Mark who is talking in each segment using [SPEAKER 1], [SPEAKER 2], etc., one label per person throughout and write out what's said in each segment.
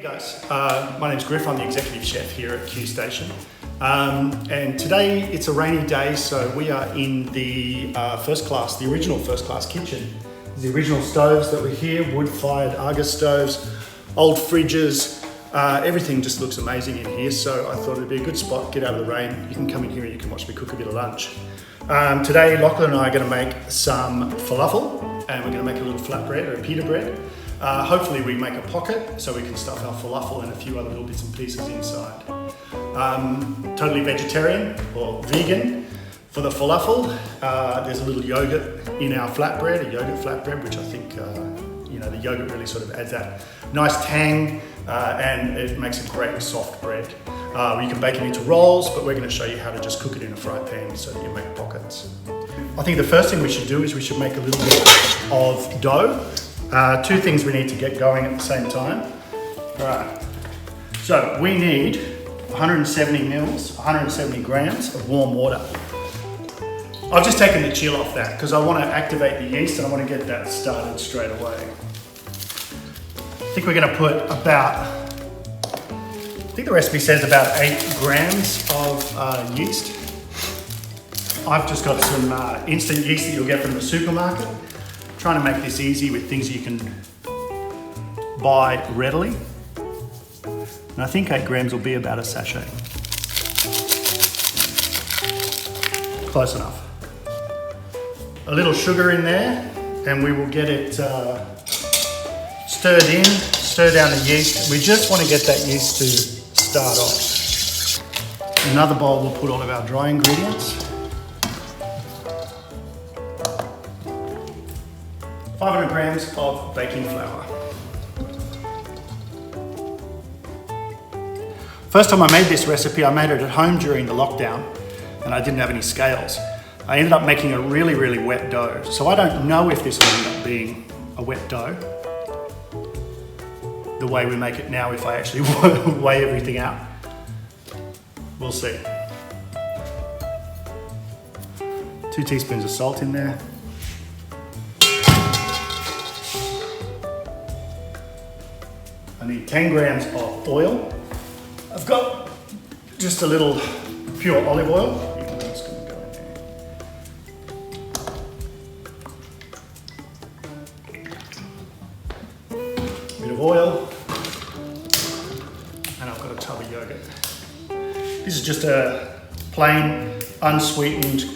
[SPEAKER 1] Hey guys, my name's Griff. I'm the executive chef here at Q Station. And today it's a rainy day, so we are in the the original first class kitchen. The original stoves that were here, wood-fired Argus stoves, old fridges, everything just looks amazing in here. So I thought it'd be a good spot, get out of the rain. You can come in here and you can watch me cook a bit of lunch. Today, Lachlan and I are gonna make some falafel, and we're gonna make a little flatbread or a pita bread. Hopefully we make a pocket so we can stuff our falafel and a few other little bits and pieces inside. Totally vegetarian or vegan for the falafel. There's a little yogurt in our flatbread, a yogurt flatbread, which I think the yogurt really sort of adds that nice tang and it makes a great soft bread. You can bake it into rolls, but we're going to show you how to just cook it in a fry pan so that you make pockets. I think the first thing we should do is we should make a little bit of dough. Two things we need to get going at the same time. All right, so we need 170 grams of warm water. I've just taken the chill off that because I want to activate the yeast and I want to get that started straight away. I think we're going to put about, I think the recipe says about 8 grams of yeast. I've just got some instant yeast that you'll get from the supermarket. Trying to make this easy with things you can buy readily. And I think 8 grams will be about a sachet. Close enough. A little sugar in there and we will get it stirred in, stir down the yeast. We just want to get that yeast to start off. In another bowl we'll put all of our dry ingredients. 500 grams of baking flour. First time I made this recipe, I made it at home during the lockdown and I didn't have any scales. I ended up making a really, really wet dough. So I don't know if this will end up being a wet dough, the way we make it now if I actually weigh everything out. We'll see. 2 teaspoons of salt in there. I need 10 grams of oil. I've got just a little pure olive oil. I'm just going to go in there. A bit of oil. And I've got a tub of yogurt. This is just a plain, unsweetened,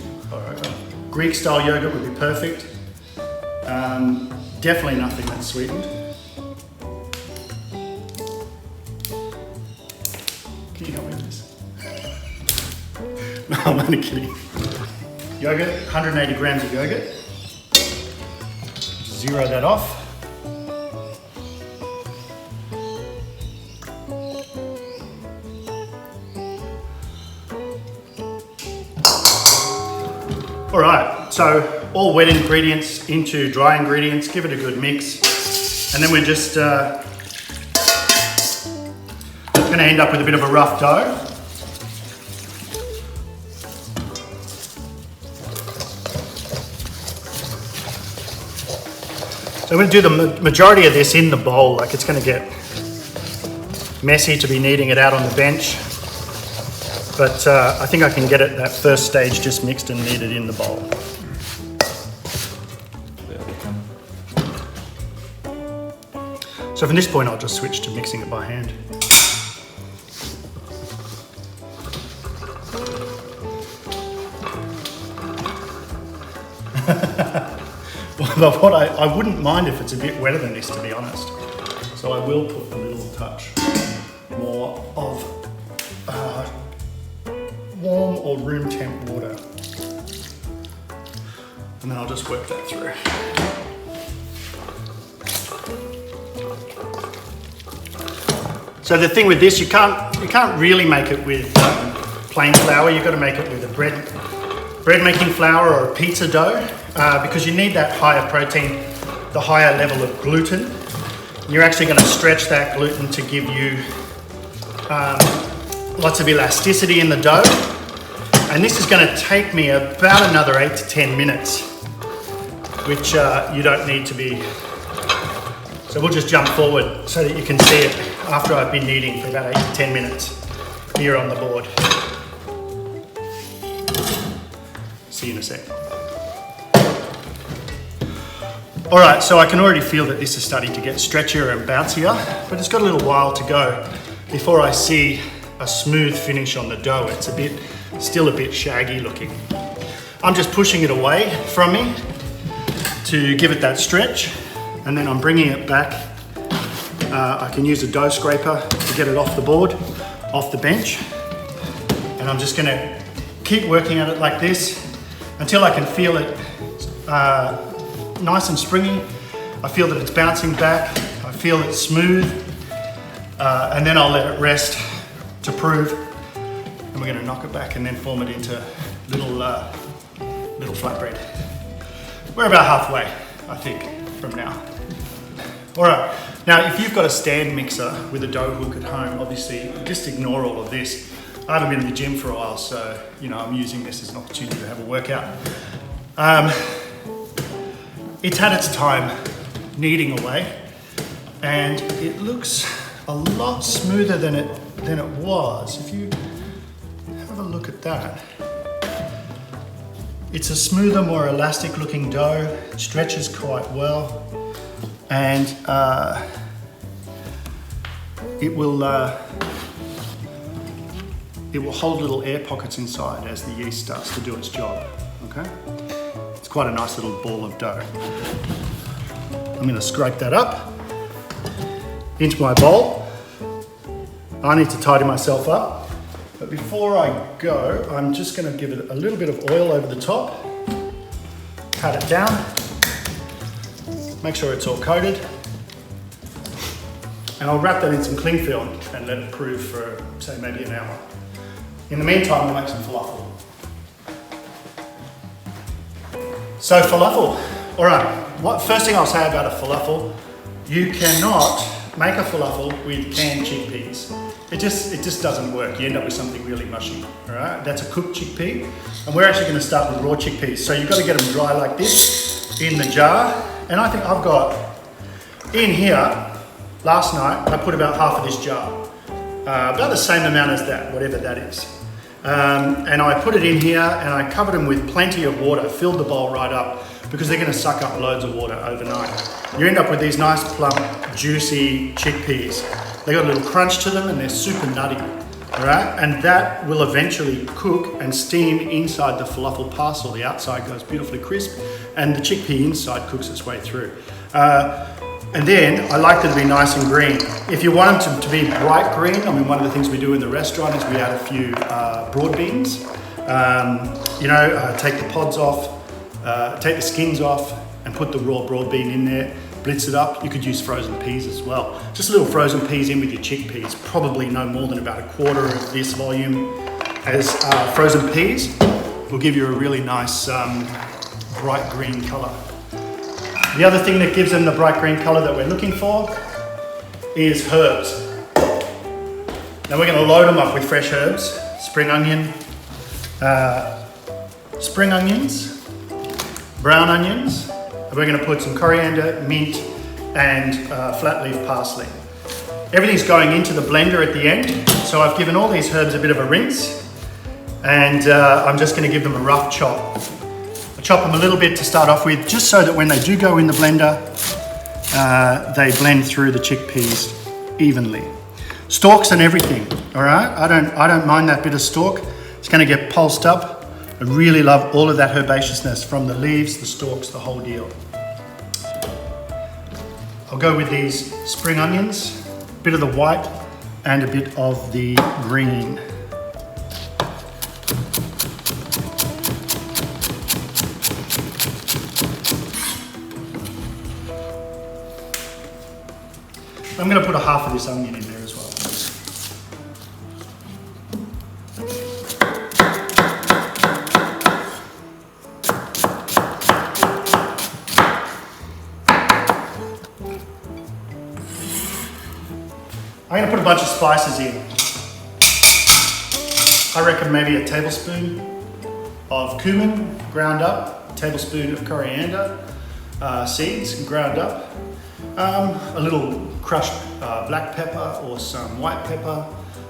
[SPEAKER 1] Greek style yogurt would be perfect. Definitely nothing that's sweetened. Can you help me with this? No, I'm only kidding. Yogurt, 180 grams of yogurt. Zero that off. All right, so all wet ingredients into dry ingredients, give it a good mix. And then we're just going to end up with a bit of a rough dough. So I'm going to do the majority of this in the bowl, like it's going to get messy to be kneading it out on the bench. But I think I can get it that first stage just mixed and kneaded in the bowl. So from this point I'll just switch to mixing it by hand. But what I wouldn't mind if it's a bit wetter than this, to be honest. So I will put a little touch more of warm or room temp water. And then I'll just work that through. So the thing with this, you can't really make it with plain flour. You've got to make it with a bread making flour or a pizza dough because you need that higher protein, the higher level of gluten. You're actually going to stretch that gluten to give you lots of elasticity in the dough. And this is going to take me about another 8 to 10 minutes, which you don't need to be. So we'll just jump forward so that you can see it. after I've been kneading for about 8 to 10 minutes here on the board. See you in a sec. All right, so I can already feel that this is starting to get stretchier and bouncier, but it's got a little while to go before I see a smooth finish on the dough. It's still a bit shaggy looking. I'm just pushing it away from me to give it that stretch, and then I'm bringing it back. I can use a dough scraper to get it off the board, off the bench, and I'm just gonna keep working at it like this until I can feel it nice and springy. I feel that it's bouncing back, I feel it's smooth, and then I'll let it rest to prove, and we're gonna knock it back and then form it into little flatbread. We're about halfway, I think, from now. All right, now if you've got a stand mixer with a dough hook at home, obviously just ignore all of this. I haven't been in the gym for a while, so I'm using this as an opportunity to have a workout. It's had its time kneading away, and it looks a lot smoother than it was. If you have a look at that, it's a smoother, more elastic looking dough. It stretches quite well, and it will hold little air pockets inside as the yeast starts to do its job. Okay, it's quite a nice little ball of dough. I'm going to scrape that up into my bowl. I need to tidy myself up, but before I go, I'm just going to give it a little bit of oil over the top, pat it down, make sure it's all coated, and I'll wrap that in some cling film and let it prove for, say, maybe an hour. In the meantime, we'll make some falafel. So falafel, all right, first thing I'll say about a falafel, you cannot make a falafel with canned chickpeas. It just doesn't work. You end up with something really mushy, all right? That's a cooked chickpea, and we're actually gonna start with raw chickpeas. So you've got to get them dry like this in the jar, and I think I've got, in here, last night, I put about half of this jar, about the same amount as that, whatever that is. And I put it in here, and I covered them with plenty of water, filled the bowl right up, because they're gonna suck up loads of water overnight. You end up with these nice, plump, juicy chickpeas. They got a little crunch to them, and they're super nutty, all right? And that will eventually cook and steam inside the falafel parcel. The outside goes beautifully crisp, and the chickpea inside cooks its way through. And then I like them to be nice and green. If you want them to be bright green, I mean, one of the things we do in the restaurant is we add a few broad beans. Take the pods off, take the skins off, and put the raw broad bean in there. Blitz it up. You could use frozen peas as well. Just a little frozen peas in with your chickpeas, probably no more than about a quarter of this volume as frozen peas. Will give you a really nice bright green color. The other thing that gives them the bright green color that we're looking for is herbs. Now we're going to load them up with fresh herbs, spring onions, brown onions. We're going to put some coriander, mint, and flat leaf parsley. Everything's going into the blender at the end, so I've given all these herbs a bit of a rinse, and I'm just going to give them a rough chop. I chop them a little bit to start off with, just so that when they do go in the blender, they blend through the chickpeas evenly. Stalks and everything, all right? I don't mind that bit of stalk. It's going to get pulsed up. I really love all of that herbaceousness from the leaves, the stalks, the whole deal. I'll go with these spring onions, a bit of the white and a bit of the green. I'm going to put a half of this onion in there as well. I'm going to put a bunch of spices in. I reckon maybe a tablespoon of cumin ground up, a tablespoon of coriander, seeds ground up, a little crushed black pepper or some white pepper.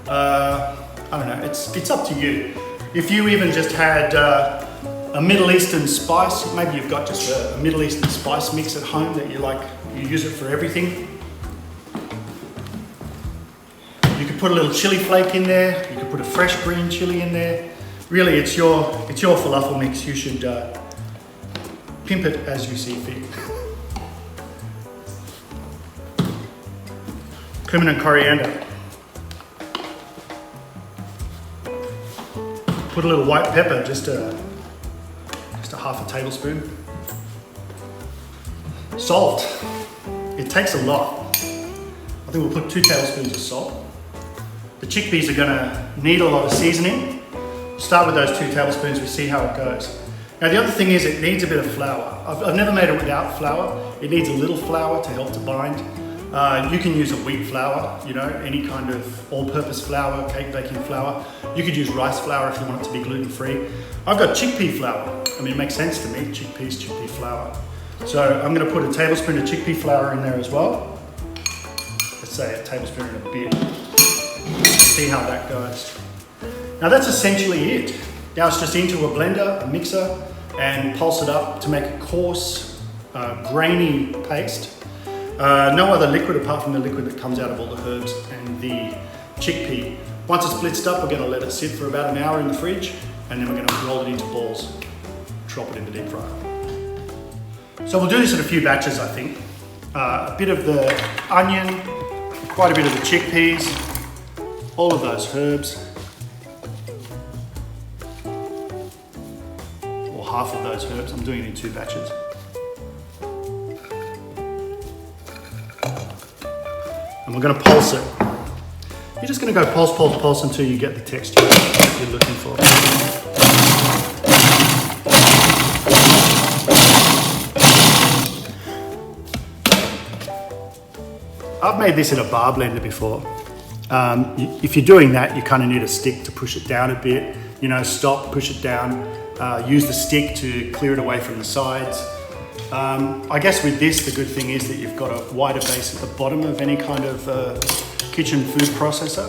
[SPEAKER 1] I don't know, it's up to you. If you even just had a Middle Eastern spice, maybe you've got just a Middle Eastern spice mix at home that you use it for everything. You could put a little chili flake in there, you could put a fresh green chili in there. Really, it's your falafel mix. You should pimp it as you see fit. Cumin and coriander. Put a little white pepper, just a half a tablespoon. Salt. It takes a lot. I think we'll put 2 tablespoons of salt. The chickpeas are gonna need a lot of seasoning. Start with those 2 tablespoons, we see how it goes. Now the other thing is it needs a bit of flour. I've never made it without flour. It needs a little flour to help to bind. You can use a wheat flour, you know, any kind of all-purpose flour, cake baking flour. You could use rice flour if you want it to be gluten-free. I've got chickpea flour. I mean, it makes sense to me, chickpea flour. So I'm gonna put a tablespoon of chickpea flour in there as well. Let's say a tablespoon and a bit. See how that goes. Now that's essentially it. Now it's just into a blender, a mixer, and pulse it up to make a coarse, grainy paste. No other liquid apart from the liquid that comes out of all the herbs and the chickpea. Once it's blitzed up, we're going to let it sit for about an hour in the fridge, and then we're going to roll it into balls, drop it in the deep fryer. So we'll do this in a few batches, I think. A bit of the onion, quite a bit of the chickpeas, all of those herbs, or half of those herbs. I'm doing it in 2 batches. And we're going to pulse it. You're just going to go pulse, pulse, pulse until you get the texture that you're looking for. I've made this in a bar blender before. If you're doing that, you kind of need a stick to push it down a bit. You know, stop, push it down. Use the stick to clear it away from the sides. I guess with this, the good thing is that you've got a wider base at the bottom of any kind of kitchen food processor.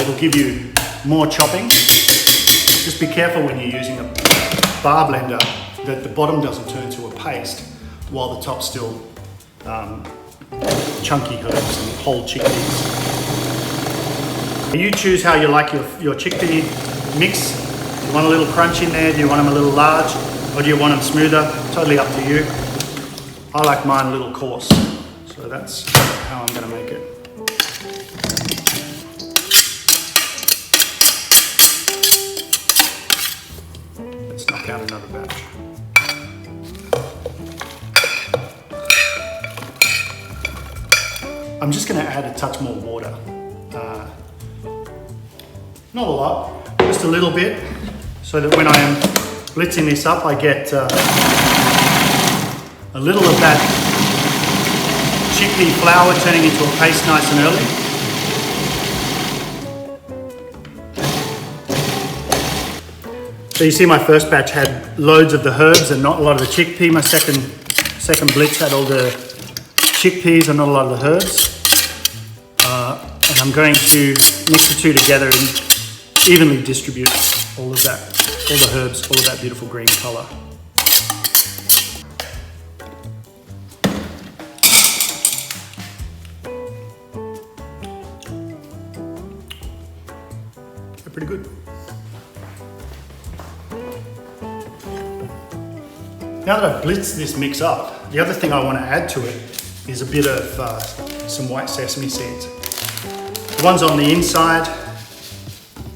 [SPEAKER 1] It'll give you more chopping. Just be careful when you're using a bar blender that the bottom doesn't turn to a paste while the top's still chunky herbs and whole chickpeas. You choose how you like your chickpea mix. Do you want a little crunch in there? Do you want them a little large? Or do you want them smoother? Totally up to you. I like mine a little coarse. So that's how I'm going to make it. Let's knock out another batch. I'm just going to add a touch more water. Not a lot, just a little bit, so that when I am blitzing this up, I get a little of that chickpea flour turning into a paste nice and early. So you see my first batch had loads of the herbs and not a lot of the chickpea. My second blitz had all the chickpeas and not a lot of the herbs. And I'm going to mix the two together and evenly distribute all of that, all the herbs, all of that beautiful green colour. They're pretty good. Now that I've blitzed this mix up, the other thing I want to add to it is a bit of some white sesame seeds. The ones on the inside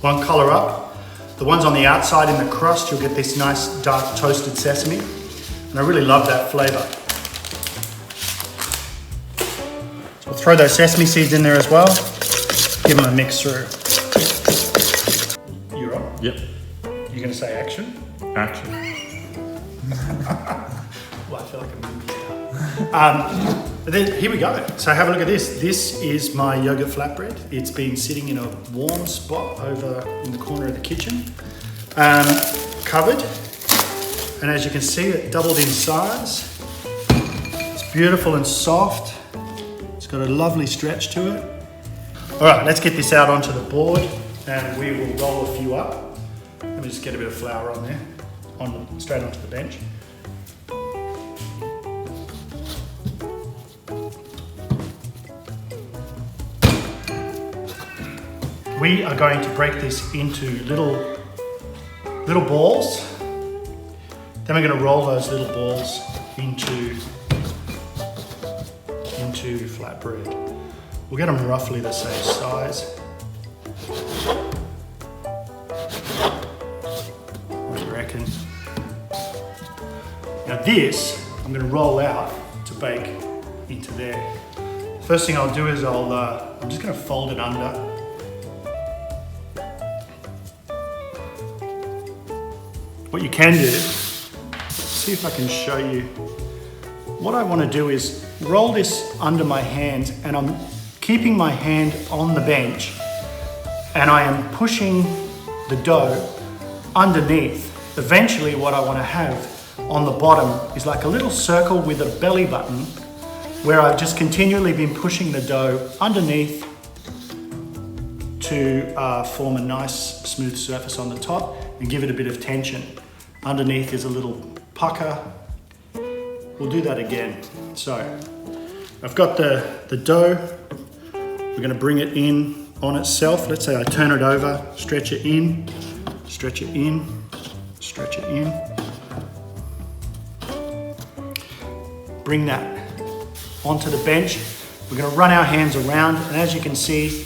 [SPEAKER 1] won't colour up. The ones on the outside in the crust, you'll get this nice dark toasted sesame. And I really love that flavour. So we'll throw those sesame seeds in there as well. Give them a mix through. You're on?
[SPEAKER 2] Yep.
[SPEAKER 1] You're going to say action?
[SPEAKER 2] Action.
[SPEAKER 1] Well, I feel like a movie star. Then here we go. So have a look at this. This is my yogurt flatbread. It's been sitting in a warm spot over in the corner of the kitchen, covered. And as you can see, it doubled in size. beautiful and soft. It's got a lovely stretch to it. All right, let's get this out onto the board and we will roll a few up. Let me just get a bit of flour on there, straight onto the bench. We are going to break this into little balls. Then we're going to roll those little balls into flatbread. We'll get them roughly the same size. What do you reckon? Now this, I'm going to roll out to bake into there. First thing I'll do is I'm just going to fold it under. What you can do, see if I can show you. What I want to do is roll this under my hand, and I'm keeping my hand on the bench and I am pushing the dough underneath. Eventually what I want to have on the bottom is like a little circle with a belly button where I've just continually been pushing the dough underneath to form a nice smooth surface on the top and give it a bit of tension. Underneath is a little pucker. We'll do that again. So I've got the dough. We're going to bring it in on itself. Let's say I turn it over, stretch it in, stretch it in, stretch it in. Bring that onto the bench. We're going to run our hands around, and as you can see,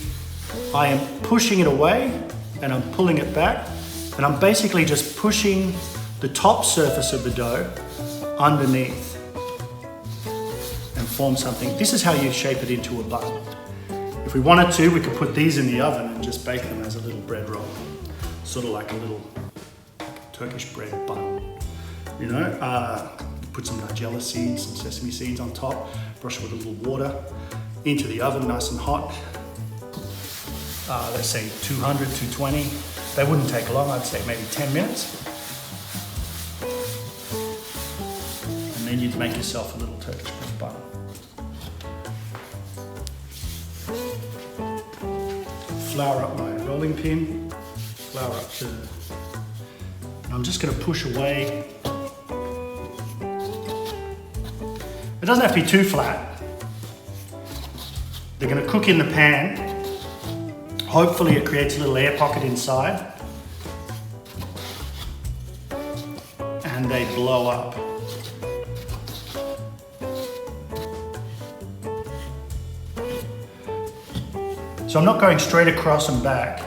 [SPEAKER 1] I am pushing it away and I'm pulling it back, and I'm basically just pushing the top surface of the dough underneath and form something. This is how you shape it into a bun. If we wanted to, we could put these in the oven and just bake them as a little bread roll. Sort of like a little Turkish bread bun. You know, put some nigella seeds, some sesame seeds on top, brush it with a little water, into the oven nice and hot. Let's say 200, 220. They wouldn't take long, I'd say maybe 10 minutes. And then you'd make yourself a little Turkish bread bun. Flour up my rolling pin, flour up the, and I'm just going to push away. It doesn't have to be too flat. They're going to cook in the pan. Hopefully it creates a little air pocket inside and they blow up. So I'm not going straight across and back.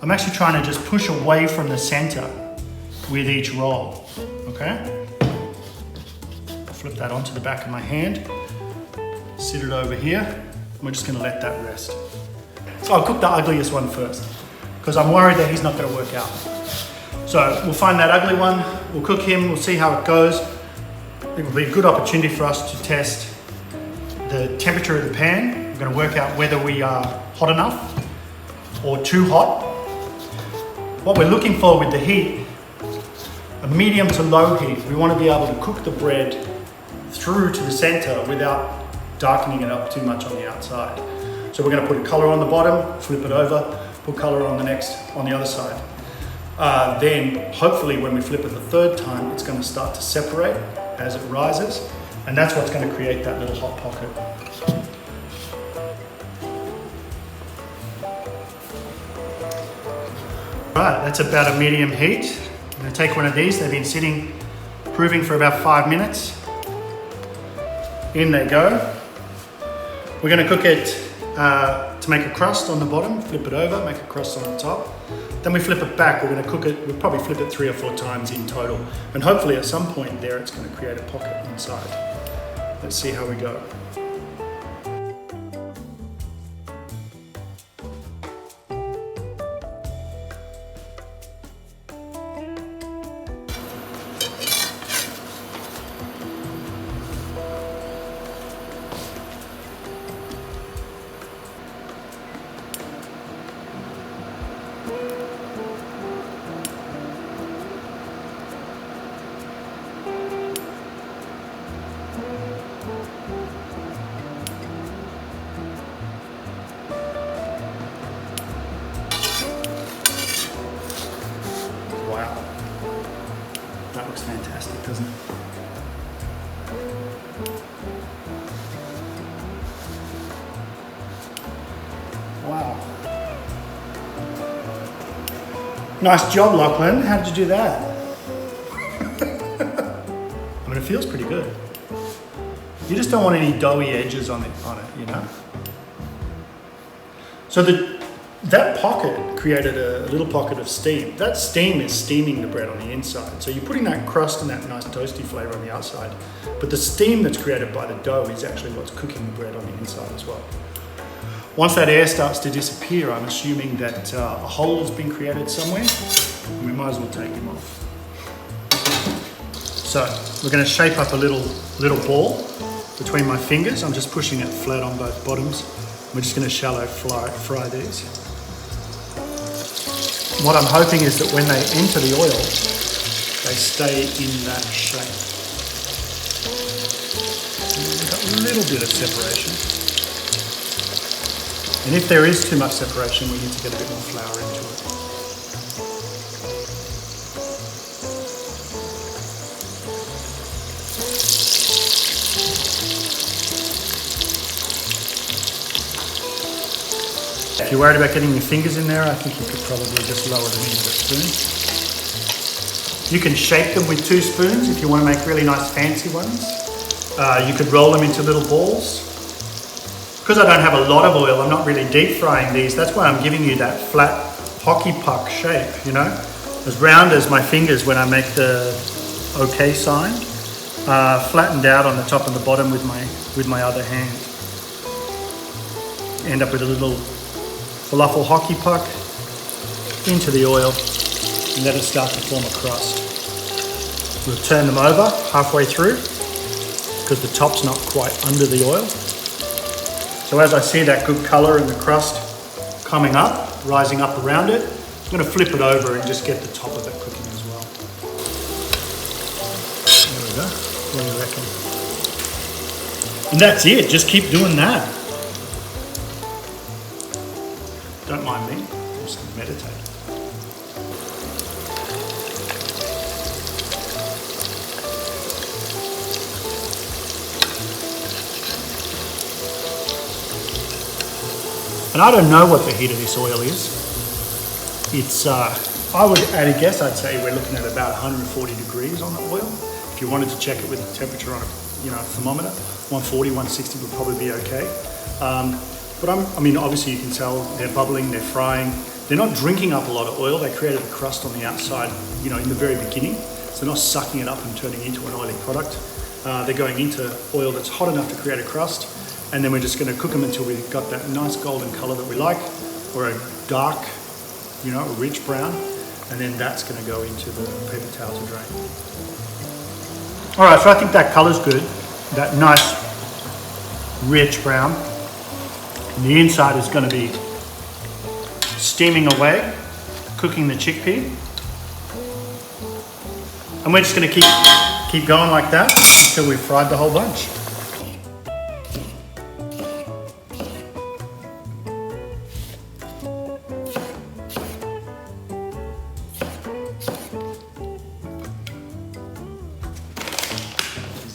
[SPEAKER 1] I'm actually trying to just push away from the center with each roll, okay? Flip that onto the back of my hand, sit it over here, and we're just gonna let that rest. So I'll cook the ugliest one first, because I'm worried that he's not gonna work out. So we'll find that ugly one, we'll cook him, we'll see how it goes. It will be a good opportunity for us to test the temperature of the pan. We're gonna work out whether we are hot enough or too hot. What we're looking for with the heat, a medium to low heat. We want to be able to cook the bread through to the center without darkening it up too much on the outside. So we're going to put a color on the bottom, flip it over, put color on the other side. Then hopefully when we flip it the third time, it's going to start to separate as it rises, and that's what's going to create that little hot pocket. Right, that's about a medium heat. I'm going to take one of these. They've been sitting, proving for about 5 minutes. In they go. We're going to cook it to make a crust on the bottom, flip it over, make a crust on the top. Then we flip it back. We're going to cook it, we'll probably flip it 3 or 4 times in total. And hopefully at some point there it's going to create a pocket inside. Let's see how we go. Nice job, Lachlan. How did you do that? I mean, it feels pretty good. You just don't want any doughy edges on it, you know? So that pocket created a little pocket of steam. That steam is steaming the bread on the inside. So you're putting that crust and that nice toasty flavor on the outside. But the steam that's created by the dough is actually what's cooking the bread on the inside as well. Once that air starts to disappear, I'm assuming that a hole has been created somewhere. We might as well take him off. So we're going to shape up a little ball between my fingers. I'm just pushing it flat on both bottoms. We're just going to shallow fry these. What I'm hoping is that when they enter the oil, they stay in that shape. We've got a little bit of separation. And if there is too much separation, we need to get a bit more flour into it. If you're worried about getting your fingers in there, I think you could probably just lower them in with a spoon. You can shape them with 2 spoons if you want to make really nice fancy ones. You could roll them into little balls. Because I don't have a lot of oil, I'm not really deep frying these. That's why I'm giving you that flat hockey puck shape, you know? As round as my fingers when I make the OK sign. Flattened out on the top and the bottom with my other hand. End up with a little falafel hockey puck into the oil and let it start to form a crust. We'll turn them over halfway through because the top's not quite under the oil. So as I see that good color and the crust coming up, rising up around it, I'm going to flip it over and just get the top of it cooking as well. There we go. What do you reckon? And that's it. Just keep doing that. Don't mind me. I'm just going to meditate. And I don't know what the heat of this oil is. It's, I would, at a guess, I'd say we're looking at about 140 degrees on the oil. If you wanted to check it with the temperature on a, thermometer, 140, 160 would probably be okay. But I mean, obviously you can tell they're bubbling, they're frying. They're not drinking up a lot of oil. They created a crust on the outside, in the very beginning. So they're not sucking it up and turning into an oily product. They're going into oil that's hot enough to create a crust. And then we're just going to cook them until we've got that nice golden color that we like, or a dark, a rich brown. And then that's going to go into the paper towel to drain. All right, so I think that color's good. That nice, rich brown. And the inside is going to be steaming away, cooking the chickpea. And we're just going to keep going like that until we've fried the whole bunch.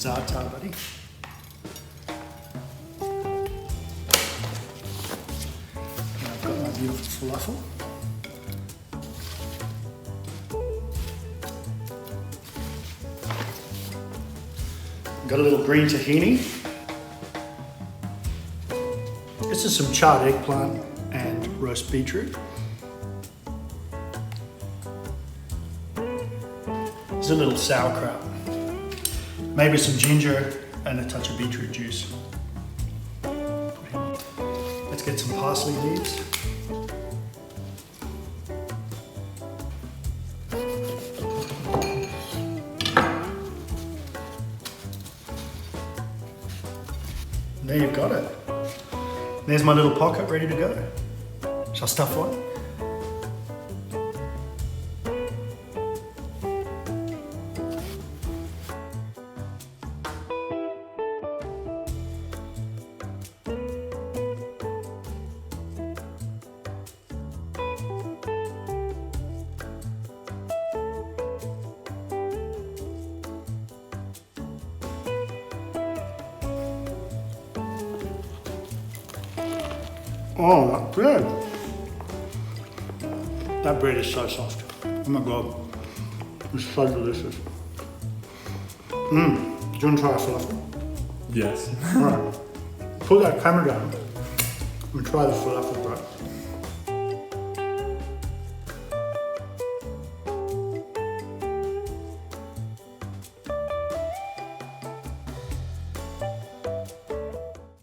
[SPEAKER 1] Za'atar, buddy. And I've got my beautiful falafel. Got a little green tahini. This is some charred eggplant and roast beetroot. There's a little sauerkraut. Maybe some ginger and a touch of beetroot juice. Let's get some parsley leaves. There you've got it. There's my little pocket ready to go. Shall I stuff one? Oh, that bread. That bread is so soft. Oh my god, it's so delicious. Do you want to try a falafel?
[SPEAKER 2] Yes.
[SPEAKER 1] Alright, put that camera down and try the falafel, bro.